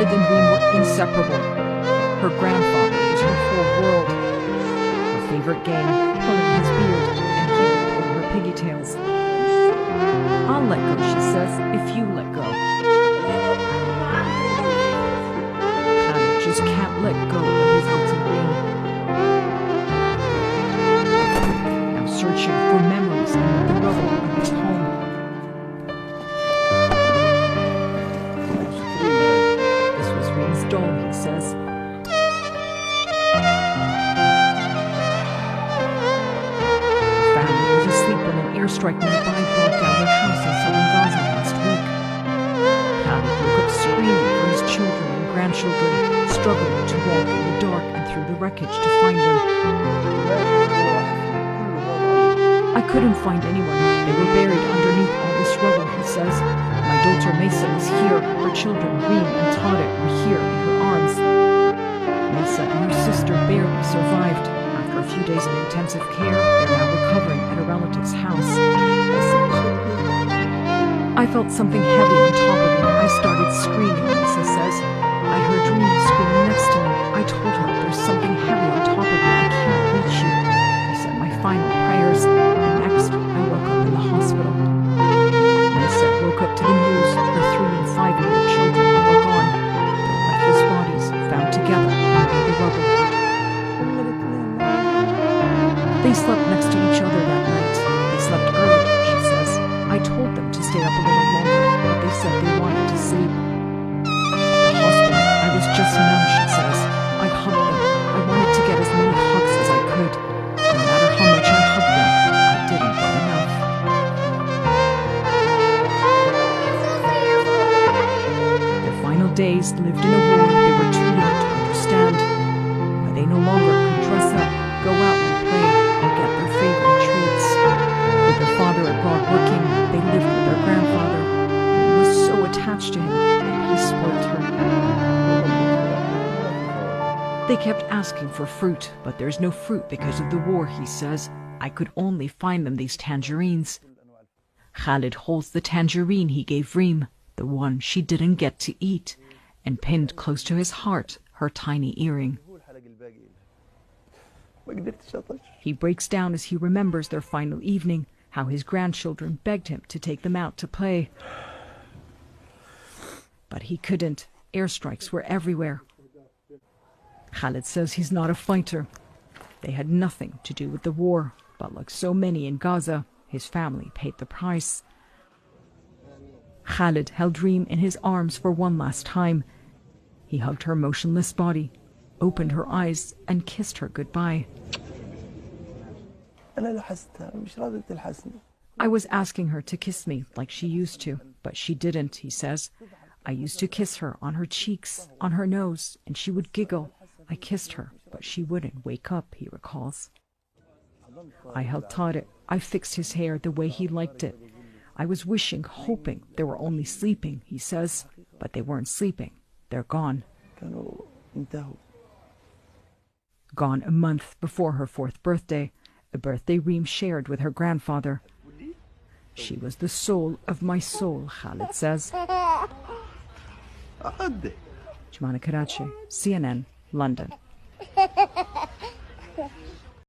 Khalid and Reem were inseparable. Her grandfather was her whole world. Her favorite game, pulling his beard, and he would pull her pigtails. I'll let go, she says, if you let go. Khalid just can't let go of his little Reem. Now searching for memories in the rubble of his home. This was Reem's doll, he says. Airstrike nearby brought down their house in southern Gaza last week. Khalid woke up screaming for his children and grandchildren, struggling to walk in the dark and through the wreckage to find them. I couldn't find anyone. They were buried underneath all this rubble, he says. My daughter Mesa is here. Her children, Reem and Tarek, were here in her arms. Mesa and her sister barely survived. After a few days of intensive care, they're now recovering at a relative's house. I felt something heavy on top of me. I started screaming, Lisa says. I heard Reem screaming next to me. I told her, there's something heavy on top of me. I can't reach you. I said my final prayers, and next I woke up in the hospital. Lisa woke up to the news. Her 3- and 5-year-old children were gone. Their lifeless bodies found together under the rubble. They slept next to each other that night. They slept early, she says. I told them to stay up a little longer, but they said they wanted to sleep. At the hospital, I was just numb, she says. I hugged them. I wanted to get as many hugs as I could. No matter how much I hugged them, I didn't get enough. Their final days lived in a world they were too young to understand, where they no longer could dress up, go out and play, or get their favorite treats. With their father abroad working, they lived with their grandfather. He was so attached to him, and he spoiled her. They kept asking for fruit, but there's no fruit because of the war, he says. I could only find them these tangerines. Khalid holds the tangerine he gave Reem, the one she didn't get to eat, and pinned close to his heart, her tiny earring. He breaks down as he remembers their final evening, how his grandchildren begged him to take them out to play. But he couldn't. Airstrikes were everywhere. Khalid says he's not a fighter. They had nothing to do with the war, but like so many in Gaza, his family paid the price. Khalid held Reem in his arms for one last time. He hugged her motionless body, opened her eyes, and kissed her goodbye. I was asking her to kiss me like she used to, but she didn't, he says. I used to kiss her on her cheeks, on her nose, and she would giggle. I kissed her, but she wouldn't wake up, he recalls. I held Tarek. I fixed his hair the way he liked it. I was wishing, hoping they were only sleeping, he says, but they weren't sleeping. They're gone. Gone a month before her 4th birthday, a birthday Reem shared with her grandfather. She was the soul of my soul, Khalid says. Jumana Karachi, CNN, London.